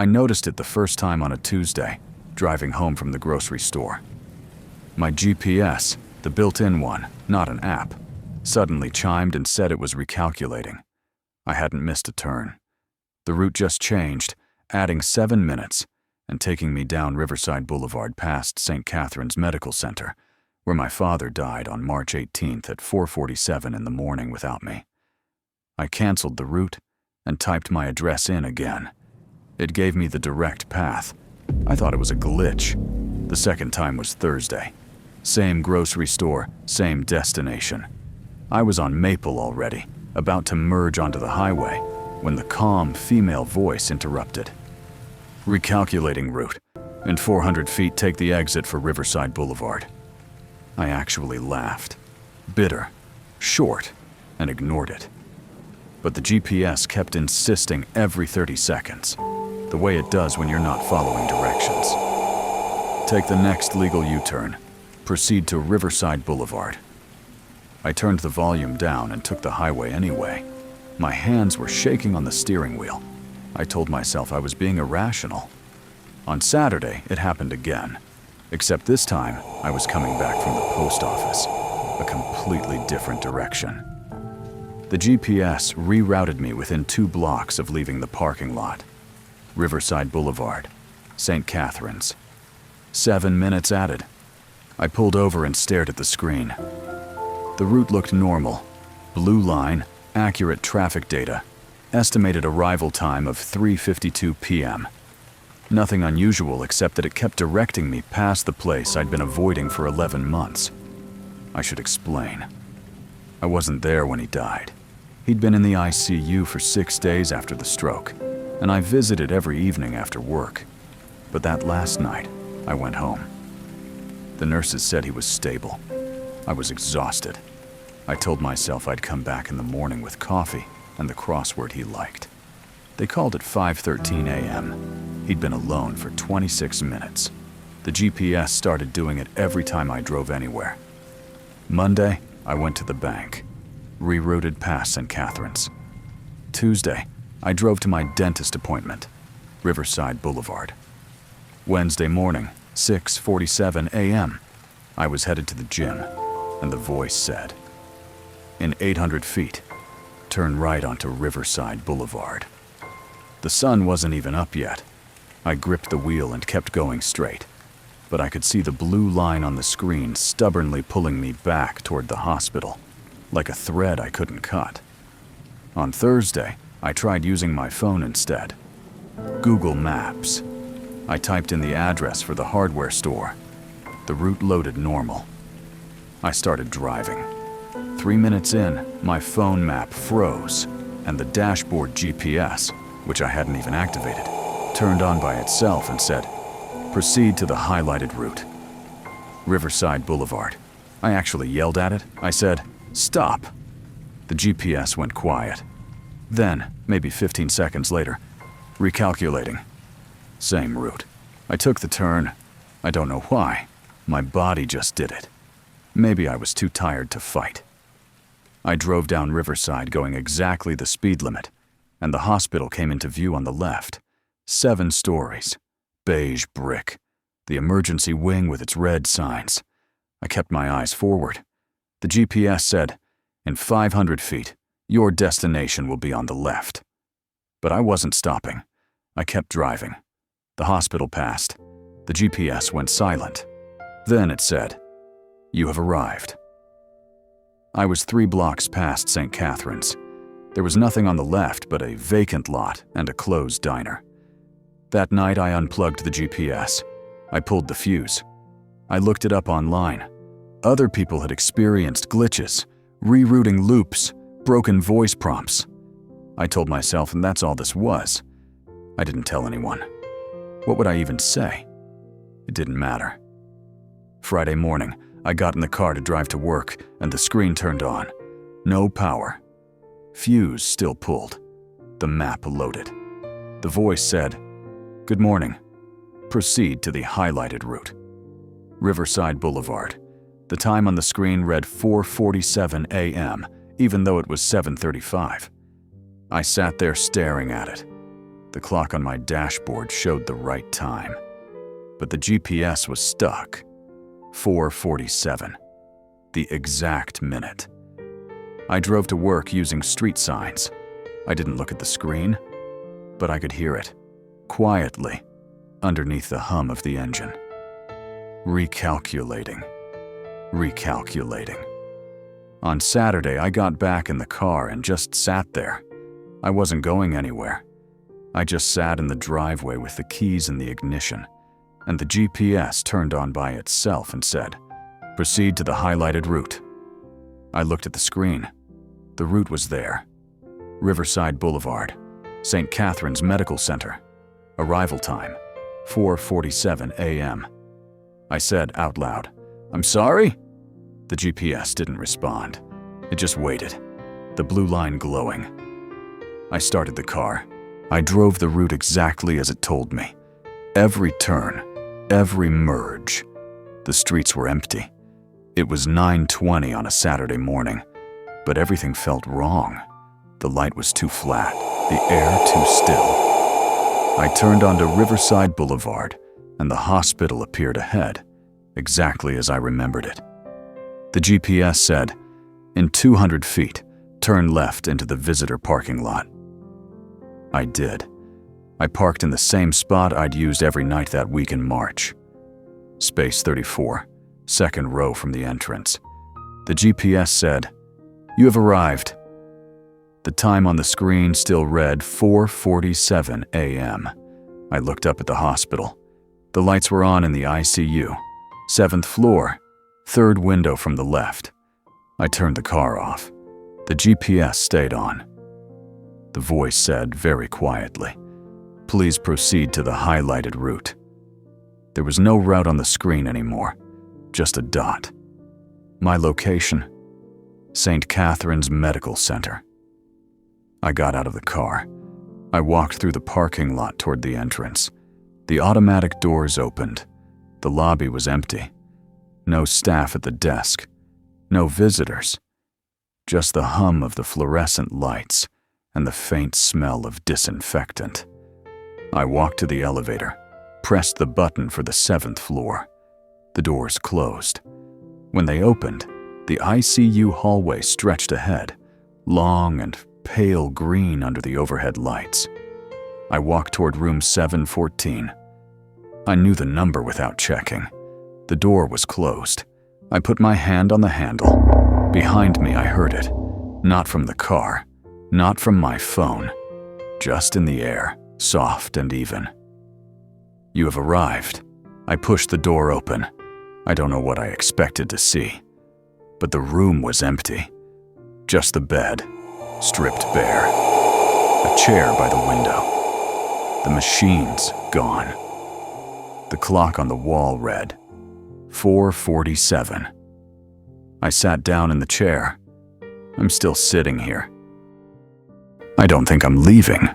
I noticed it the first time on a Tuesday, driving home from the grocery store. My GPS, the built-in one, not an app, suddenly chimed and said it was recalculating. I hadn't missed a turn. The route just changed, adding 7 minutes and taking me down Riverside Boulevard past St. Catherine's Medical Center, where my father died on March 18th at 4:47 in the morning without me. I canceled the route and typed my address in again. It gave me the direct path. I thought it was a glitch. The second time was Thursday. Same grocery store, same destination. I was on Maple already, about to merge onto the highway, when the calm female voice interrupted. Recalculating route. In 400 feet, take the exit for Riverside Boulevard. I actually laughed. Bitter, short, and ignored it. But the GPS kept insisting every 30 seconds, the way it does when you're not following directions. Take the next legal U-turn. Proceed to Riverside Boulevard. I turned the volume down and took the highway anyway. My hands were shaking on the steering wheel. I told myself I was being irrational. On Saturday, it happened again, except this time I was coming back from the post office, a completely different direction. The GPS rerouted me within 2 blocks of leaving the parking lot. Riverside Boulevard, St. Catherine's. 7 minutes added. I pulled over and stared at the screen. The route looked normal. Blue line, accurate traffic data, estimated arrival time of 3:52 p.m. Nothing unusual except that it kept directing me past the place I'd been avoiding for 11 months. I should explain. I wasn't there when he died. He'd been in the ICU for 6 days after the stroke, and I visited every evening after work. But that last night, I went home. The nurses said he was stable. I was exhausted. I told myself I'd come back in the morning with coffee and the crossword he liked. They called it 5:13 a.m. He'd been alone for 26 minutes. The GPS started doing it every time I drove anywhere. Monday, I went to the bank, rerouted past St. Catherine's. Tuesday, I drove to my dentist appointment, Riverside Boulevard. Wednesday morning, 6:47 a.m., I was headed to the gym, and the voice said, "In 800 feet, turn right onto Riverside Boulevard." The sun wasn't even up yet. I gripped the wheel and kept going straight, but I could see the blue line on the screen stubbornly pulling me back toward the hospital, like a thread I couldn't cut. On Thursday, I tried using my phone instead. Google Maps. I typed in the address for the hardware store. The route loaded normal. I started driving. 3 minutes in, my phone map froze, and the dashboard GPS, which I hadn't even activated, turned on by itself and said, "Proceed to the highlighted route. Riverside Boulevard." I actually yelled at it. I said, "Stop." The GPS went quiet. Then, maybe 15 seconds later, recalculating. Same route. I took the turn. I don't know why. My body just did it. Maybe I was too tired to fight. I drove down Riverside going exactly the speed limit, and the hospital came into view on the left. 7 stories. Beige brick. The emergency wing with its red signs. I kept my eyes forward. The GPS said, "In 500 feet, your destination will be on the left." But I wasn't stopping. I kept driving. The hospital passed. The GPS went silent. Then it said, "You have arrived." I was 3 blocks past St. Catherine's. There was nothing on the left but a vacant lot and a closed diner. That night I unplugged the GPS. I pulled the fuse. I looked it up online. Other people had experienced glitches, rerouting loops, broken voice prompts. I told myself, and that's all this was. I didn't tell anyone. What would I even say? It didn't matter. Friday morning, I got in the car to drive to work, and the screen turned on. No power. Fuse still pulled. The map loaded. The voice said, "Good morning. Proceed to the highlighted route. Riverside Boulevard." The time on the screen read 4:47 a.m., even though it was 7:35. I sat there staring at it. The clock on my dashboard showed the right time, but the GPS was stuck. 4:47, the exact minute. I drove to work using street signs. I didn't look at the screen, but I could hear it, quietly, underneath the hum of the engine. Recalculating. On Saturday, I got back in the car and just sat there. I wasn't going anywhere. I just sat in the driveway with the keys in the ignition, and the GPS turned on by itself and said, "Proceed to the highlighted route." I looked at the screen. The route was there. Riverside Boulevard, St. Catherine's Medical Center. Arrival time, 4:47 a.m. I said out loud, "I'm sorry?" The GPS didn't respond. It just waited, the blue line glowing. I started the car. I drove the route exactly as it told me. Every turn, every merge. The streets were empty. It was 9:20 on a Saturday morning, but everything felt wrong. The light was too flat, the air too still. I turned onto Riverside Boulevard, and the hospital appeared ahead, exactly as I remembered it. The GPS said, "In 200 feet, turn left into the visitor parking lot." I did. I parked in the same spot I'd used every night that week in March. Space 34, second row from the entrance. The GPS said, "You have arrived." The time on the screen still read 4:47 a.m. I looked up at the hospital. The lights were on in the ICU. 7th floor, third window from the left. I turned the car off. The GPS stayed on. The voice said very quietly, "Please proceed to the highlighted route." There was no route on the screen anymore, just a dot. My location, St. Catherine's Medical Center. I got out of the car. I walked through the parking lot toward the entrance. The automatic doors opened. The lobby was empty. No staff at the desk. No visitors. Just the hum of the fluorescent lights and the faint smell of disinfectant. I walked to the elevator, pressed the button for the 7th floor. The doors closed. When they opened, the ICU hallway stretched ahead, long and pale green under the overhead lights. I walked toward room 714. I knew the number without checking. The door was closed. I put my hand on the handle. Behind me, I heard it. Not from the car, not from my phone, just in the air, soft and even. "You have arrived." I pushed the door open. I don't know what I expected to see, but the room was empty. Just the bed, stripped bare. A chair by the window. The machines gone. The clock on the wall read 4:47. I sat down in the chair. I'm still sitting here. I don't think I'm leaving.